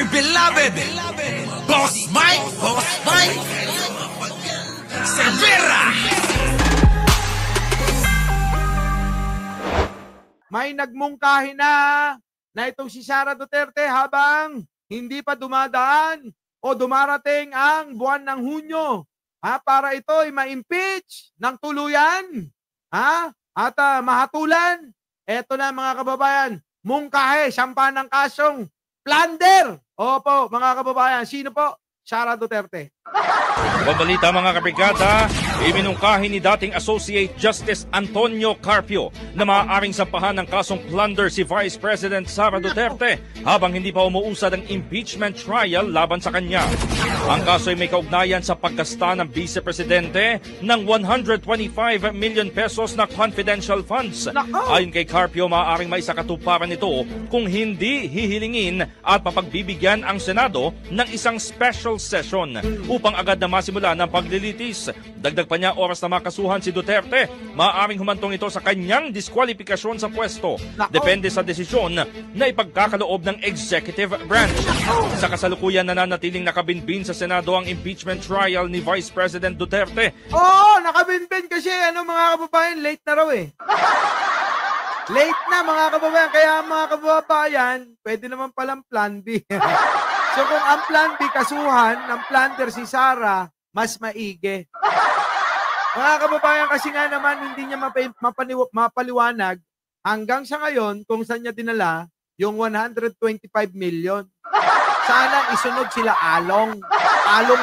our beloved Boss Mike Cervera. May nagmungkahi na itong si Sara Duterte habang hindi pa dumadaan o dumarating ang buwan ng Hunyo para ito ay ma-impeach ng tuluyan at mahatulan. Eto na mga kababayan, mungkahi, sampa ng kasong plunder. Opo mga kababayan, sino po? Sara Duterte. Babalita mga kabrigada, iminungkahi ni dating Associate Justice Antonio Carpio na maaaring sampahan ng kasong plunder si Vice President Sara Duterte habang hindi pa umuusad ang impeachment trial laban sa kanya. Ang kaso ay may kaugnayan sa paggasta ng Vice Presidente ng 125 million pesos na confidential funds. Ayon kay Carpio, maaaring may sakatuparan nito kung hindi hihilingin at papagbibigyan ang Senado ng isang special session upang agad na masimula ng paglilitis. Dagdag pa niya, oras na makasuhan si Duterte, maaaring humantong ito sa kanyang diskwalifikasyon sa pwesto. Depende sa desisyon na ipagkakaloob ng executive branch. Sa kasalukuyan, nananatiling nakabinbin sa Senado ang impeachment trial ni Vice President Duterte. Nakabinbin kasi mga kababayan, late na raw Late na mga kababayan, kaya mga kababayan, pwede naman palang plan B. So kung ang plan B kasuhan ng plunder si Sara, mas maigi. Mga kababayan, kasi nga naman hindi niya mapaliwanag hanggang sa ngayon kung saan niya dinala yung 125 million. Sana isunod sila along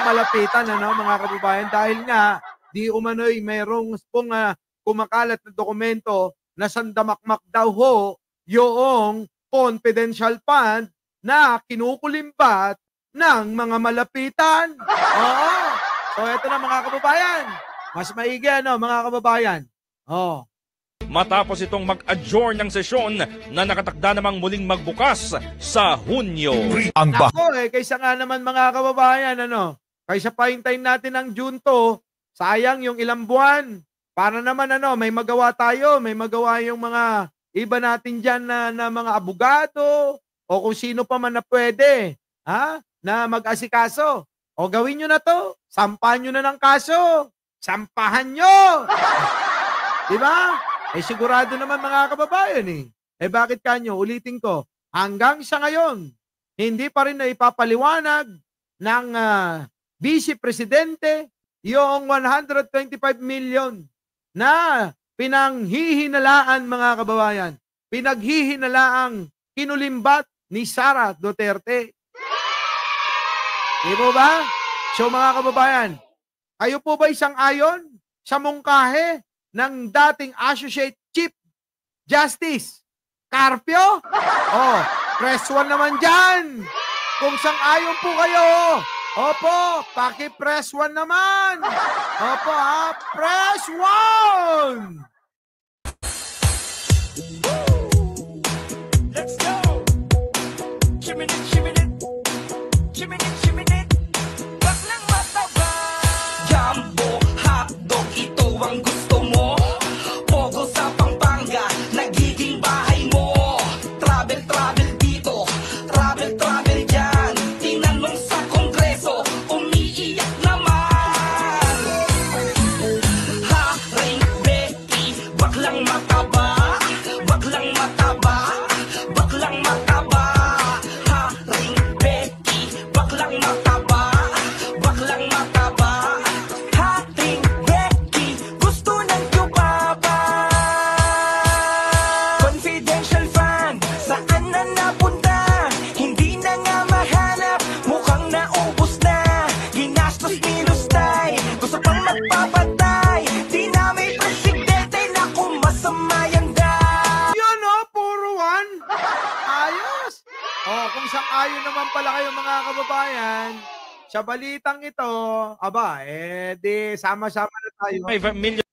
malapitan mga kababayan, dahil nga di umano'y mayroong pong kumakalat na dokumento na sandamakmak daw ho yung confidential fund na kinukulimbat ng mga malapitan. So eto na mga kababayan. Mas maigi mga kababayan. Matapos itong mag-adjourn ng sesyon na nakatakda namang muling magbukas sa Hunyo. Kaysa nga naman mga kababayan, kaysa pahintayin natin ang June 2, sayang yung ilang buwan. Para naman may magawa tayo, may magawa yung mga iba natin dyan na mga abogado, o kung sino pa man na pwede, na mag-asikaso. O gawin nyo na to. Sampahan nyo na ng kaso. Sampahan nyo! Diba? Sigurado naman mga kababayan bakit kanyo? Ulitin ko. Hanggang sa ngayon, hindi pa rin na ipapaliwanag ng Vice Presidente yung 125 million na pinanghihinalaan mga kababayan. Pinaghihinalaang kinulimbat ni Sara Duterte. Di po ba? So mga kababayan, kayo po ba isang-ayon sa mungkahe ng dating Associate Chief Justice Carpio? Press 1 naman dyan. Kung sang-ayon po kayo, opo, paki-press 1 naman. Opo press 1! Jumbo hotdog, ito ang gusto mo. Pogo sa Pampanga, nagiging bahay mo. Travel dito, travel dyan. Tinanong sa Kongreso, umiiyak naman. Haring Becky, baklang mataba. Baklang mataba. Haring Becky, baklang mataba. Baklang mataba. Haring Becky, gusto ng yubaba. Confidential fund, saan na napunta? Hindi na nga mahanap, mukhang naubos na. Ginastos minustay, gusto pang magpapatay. Di na may presidente, naku masama yan daw. Yun puro 1. Ayos. Kung sang-ayon naman pala kayo mga kababayan, sa balitang ito, di sama-sama na tayo. 5 million.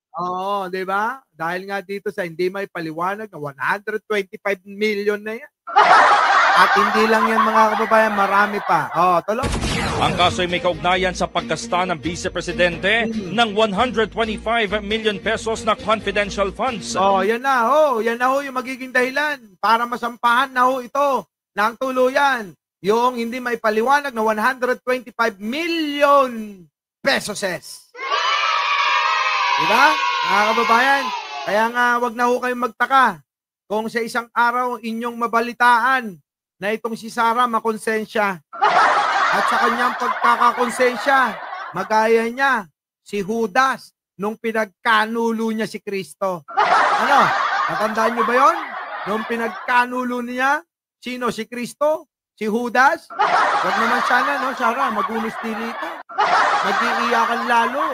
Di ba? Dahil nga dito sa hindi may paliwanag na 125 million na yan. At hindi lang yan mga kababayan, marami pa. Tuloy. Ang kaso ay may kaugnayan sa paggasta ng Vice Presidente ng 125 million pesos na confidential funds. Yan na ho yung magiging dahilan para masampahan na ho ito ng tuluyan yung hindi maipaliwanag na 125 million pesos. Diba? Mga kababayan, kaya nga wag na ho kayong magtaka kung sa isang araw inyong mabalitaan na itong si Sarah makonsensya. At sa kanyang pagkakakonsensya, magaya niya si Judas nung pinagkanulo niya si Kristo. Ano? Natandaan niyo ba yon? Nung pinagkanulo niya, sino? Si Kristo? Si Judas? Wag naman sana, no, Sarah, magulos dili ka. Mag-iiyakan lalo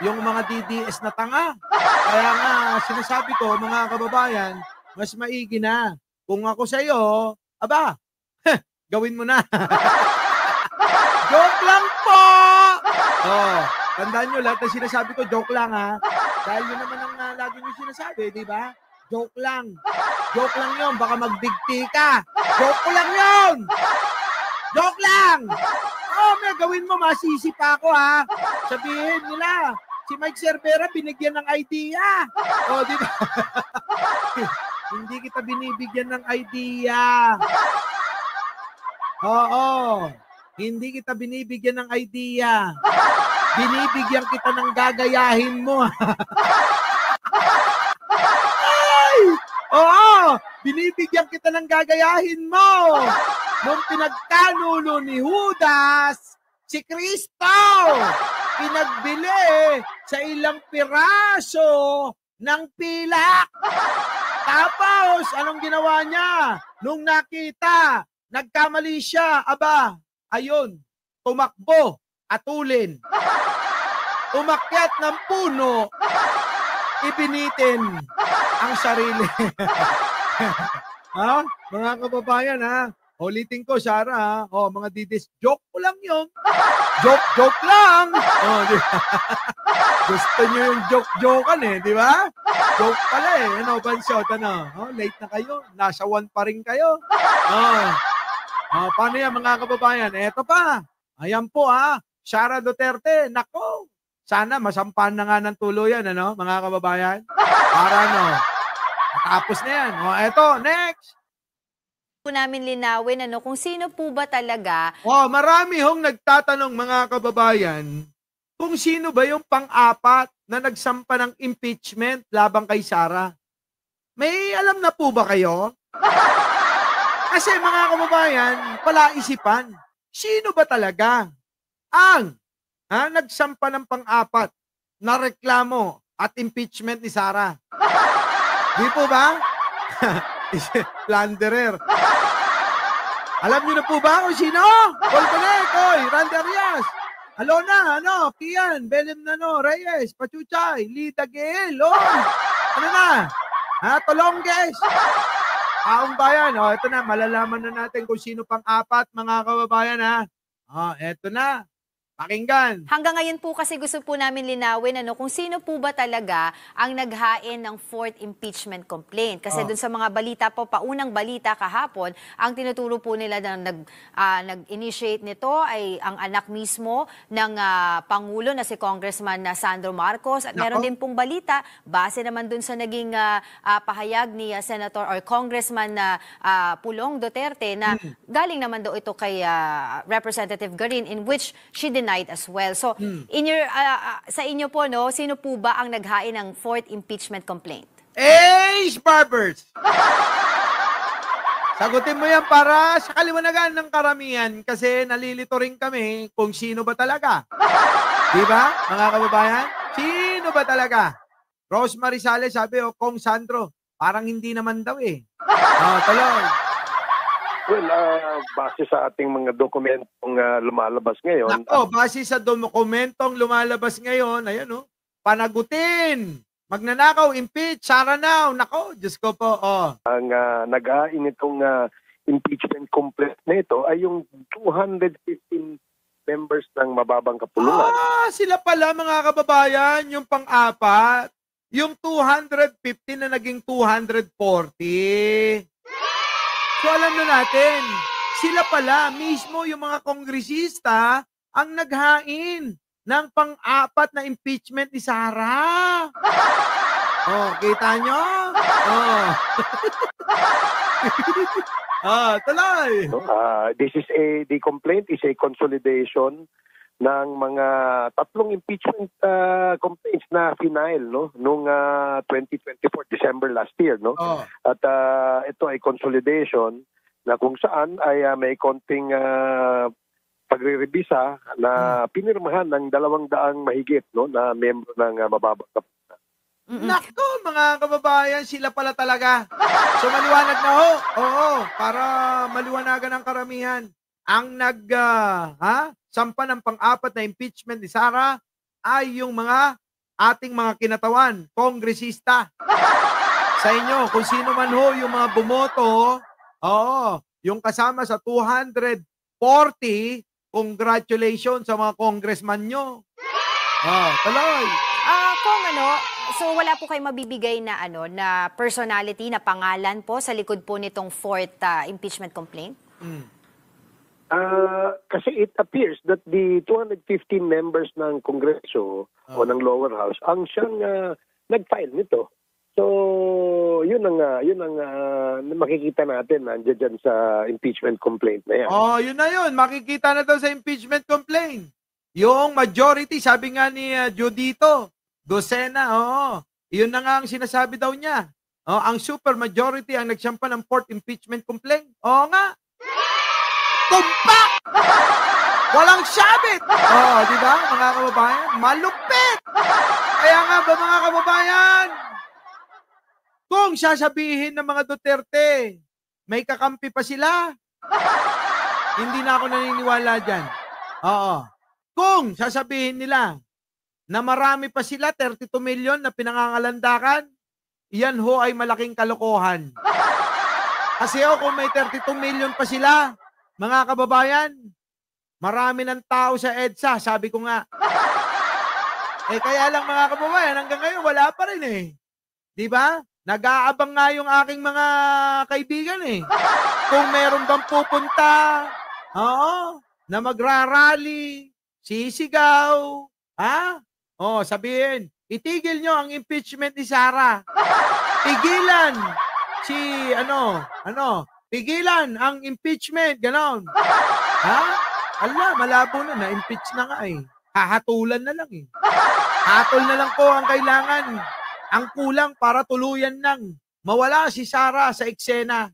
yung mga DDS na tanga. Kaya nga, sinasabi ko, mga kababayan, mas maigi na. Kung ako sa iyo, aba, gawin mo na. Joke lang po! Oh, tandaan nyo, lahat ng sinasabi ko, joke lang ha. Dahil yun naman ang lagi nyo sinasabi, di ba? Joke lang. Joke lang yun, baka magbigti ka. Joke ko lang yun! Joke lang! Oh, may gawin mo, masisi pa ako ha. Sabihin nila, si Mike Cervera binigyan ng idea. Oh, di ba? Hindi kita binibigyan ng idea. Oo. Hindi kita binibigyan ng idea. Binibigyan kita ng gagayahin mo. Ay! Oo! Binibigyan kita ng gagayahin mo. Nung pinagkanulo ni Judas, si Kristo, pinagbili sa ilang piraso ng pilak. Tapos, anong ginawa niya? Nung nakita, nagkamali siya, aba, ayun, tumakbo, atulin. Umakyat ng puno, ipinitin ang sarili. Ha? Mga kababayan, ha? Ulitin ko, Sarah, ha? O, mga didis, joke ko lang yun. Joke lang. O, di ba? Gusto nyo yung joke-jokean eh, di ba? Joke pala eh. Ano, Bansot, ano? O, late na kayo. Nasa 1 pa rin kayo. Paano yan, mga kababayan? Eto pa. Ayan po, ha? Sara Duterte. Nako. Sana masampan na nga ng tuluyan, ano, mga kababayan? Para, ano, matapos na yan. O, eto, next. Po namin linawin kung sino po ba talaga. Marami hong nagtatanong, mga kababayan, kung sino ba yung pang-apat na nagsampa ng impeachment labang kay Sara. May alam na po ba kayo? Kasi mga kababayan, palaisipan, sino ba talaga ang nagsampa ng pang-apat na reklamo at impeachment ni Sara? Di po ba? Plunderer. Alam niyo na po ba kung sino? Paul Conecoy, Randy Arias, Alona, Kian, Belem Reyes, Pachuchay, Lita Gael, ano na? Tolongges. Taong bayan, ito na, malalaman na natin kung sino pang apat, mga kababayan, ha? Ito na. Pakinggan. Hanggang ngayon po kasi gusto po namin linawin kung sino po ba talaga ang naghain ng 4th impeachment complaint. Kasi dun sa mga balita po, paunang balita kahapon, ang tinuturo po nila na nag-initiate nito ay ang anak mismo ng Pangulo na si Congressman Sandro Marcos. At meron din pong balita, base naman dun sa naging pahayag ni Senator or Congressman Pulong Duterte na galing naman daw ito kay Representative Garin, in which she denied as well. So, sa inyo po, sino po ba ang naghain ng 4th impeachment complaint? Ace Barbers! Sagutin mo yan para sa kaliwanagan ng karamihan kasi nalilito rin kami kung sino ba talaga. Diba, mga kababayan? Sino ba talaga? Rosemary Sales sabi, Kong Sandro, parang hindi naman daw eh. Tuloy. Well, base sa ating mga dokumentong lumalabas ngayon. Base sa dokumentong lumalabas ngayon, ayan panagutin, magnanakaw, impeach, Sara now. Nako, Diyos ko po. Ang nag-ain itong impeachment complaint na ito ay yung 215 members ng mababang kapulungan. Sila pala, mga kababayan, yung pang-apat. Yung 215 na naging 240. So alam na natin, sila pala mismo yung mga kongresista ang naghain ng pang-apat na impeachment ni Sara. Kita nyo? Tuloy. No? The complaint is a consolidation ng mga tatlong impeachment complaints na final noong 2024 December last year, no. Oh. At ito ay consolidation na kung saan ay may konting pagre-revisa na pinirmahan ng 200 mahigit na miyembro ng mababang kapulisan. Nako, mga kababayan, sila pala talaga. So maliwanag na ho. Oo, para maliwanagan ang karamihan. Ang sampa ng pang-apat na impeachment ni Sara ay yung ating mga kinatawan, kongresista. Sa inyo, kung sino man ho yung mga bumoto, yung kasama sa 240, congratulations sa mga congressman nyo. Tuloy. So wala po kayong mabibigay na na personality, na pangalan po sa likod po nitong fourth impeachment complaint? Kasi it appears that the 215 members ng Kongreso o ng lower house ang siyang nag-file nito. So, yun ang makikita natin nandiyan dyan sa impeachment complaint na yan. Yun na yun. Makikita na daw sa impeachment complaint. Yung majority, sabi nga ni Judito, dosena, yun na nga ang sinasabi daw niya. Ang super majority ang nagsampa ng fourth impeachment complaint. Oo nga. Tumpak! Walang sabit! Di ba, mga kababayan? Malupit! Kaya nga ba, mga kababayan, kung sasabihin ng mga Duterte, may kakampi pa sila, hindi na ako naniniwala dyan. Kung sasabihin nila na marami pa sila, 32 million na pinangangalandakan, yan ho ay malaking kalokohan. Kasi kung may 32 million pa sila, mga kababayan, marami ng tao sa EDSA, sabi ko nga. Kaya lang mga kababayan, hanggang ngayon wala pa rin Di ba? Nag-aabang nga yung aking mga kaibigan Kung meron bang pupunta, na magrarally, sisigaw, sabihin, itigil nyo ang impeachment ni Sara. Pigilan pigilan ang impeachment, ganon. Malabo na-impeach na nga Hahatulan na lang Hatol na lang po ang kailangan. Ang kulang para tuluyan nang mawala si Sara sa eksena.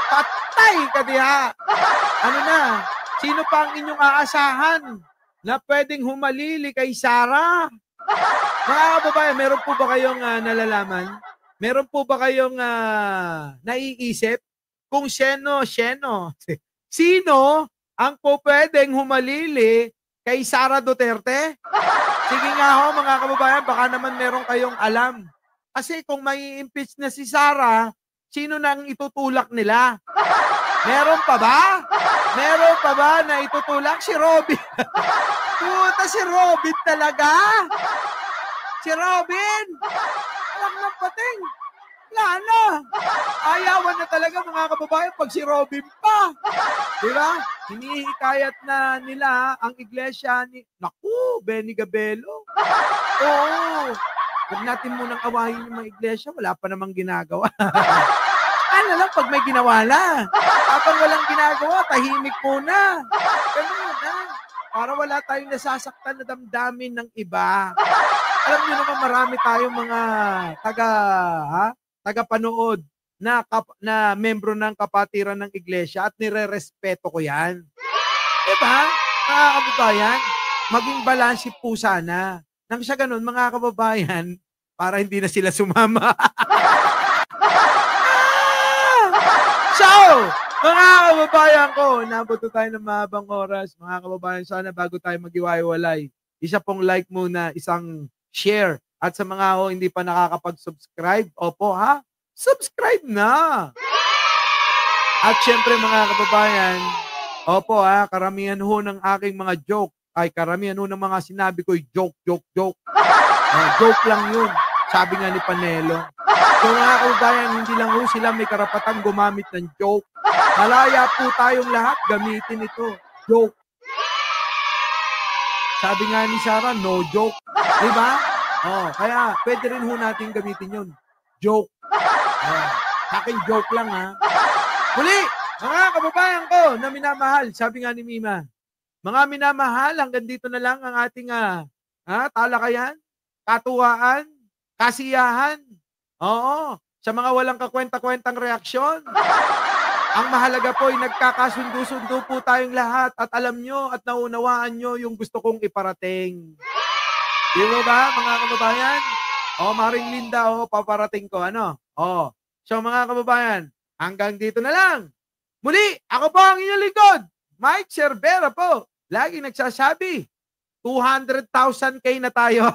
Patay ka diha. Sino pa ang inyong aasahan na pwedeng humalili kay Sara? Mga kababayan, meron po ba kayong nalalaman? Meron po ba kayong naiisip kung sino ang po pwedeng humalili kay Sara Duterte? Sige nga ho, mga kababayan, baka naman meron kayong alam. Kasi kung may impeach na si Sara, sino nang itutulak nila? Meron pa ba? Meron pa ba na itutulak? Si Robin. Puta, si Robin talaga. Si Robin. Alam ng pating. Wala na. Ayawan na talaga, mga kababayan, pag si Robin pa. Diba? Hinihikayat na nila ang iglesia ni, Benny Gabelo. Oo. Huwag natin munang awahin yung mga iglesia. Wala pa namang ginagawa. Ano lang pag may ginawa na. Kapag walang ginagawa, tahimik muna. Ganun na. Para wala tayong nasasaktan na damdamin ng iba. Alam niyo naman, marami tayong mga tagapanood na membro ng kapatiran ng iglesia at nire-respeto ko yan. Diba? Mga kababayan, maging balanse po sana. Nang sa ganun, mga kababayan, para hindi na sila sumama. So, mga kababayan ko, nabot tayo ng mahabang oras. Mga kababayan, sana bago tayo mag-iwalay, isa pong like muna, isang share. At sa mga hindi pa nakakapag-subscribe, subscribe na! At syempre mga kababayan, karamihan ho ng aking mga joke, karamihan ho ng mga sinabi ko, joke. Joke lang yun, sabi nga ni Panelo. So mga kababayan, hindi lang ho sila may karapatang gumamit ng joke. Malaya po tayong lahat gamitin ito, joke. Sabi nga ni Sara, no joke. Diba? Kaya pwede rin ho natin gamitin yun. Joke. Sa akin joke lang Muli, mga kababayan ko na minamahal, sabi nga ni Mima, mga minamahal, hanggang dito na lang ang ating talakayan, katuwaan, kasiyahan. Oo, sa mga walang kakwenta-kwentang reaksyon. Ang mahalaga po ay nagkakasundo-sundo po tayong lahat at alam nyo at naunawaan nyo yung gusto kong iparating. Di ba mga kababayan? Maring Linda, paparating ko. So mga kababayan, hanggang dito na lang. Muli, ako po ang inyong lingkod, Mike Cervera po. Laging nagsasabi, 200,000K na tayo.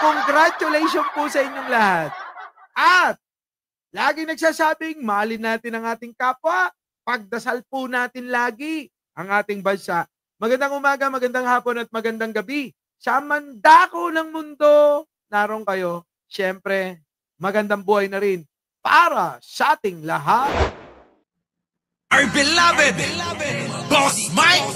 Congratulations po sa inyong lahat. At laging nagsasabing, mahalin natin ang ating kapwa, pagdasal po natin lagi ang ating bansa. Magandang umaga, magandang hapon at magandang gabi. Sa mandako ng mundo, naroon kayo. Siyempre, magandang buhay na rin para sa ating lahat. Our beloved Boss Mike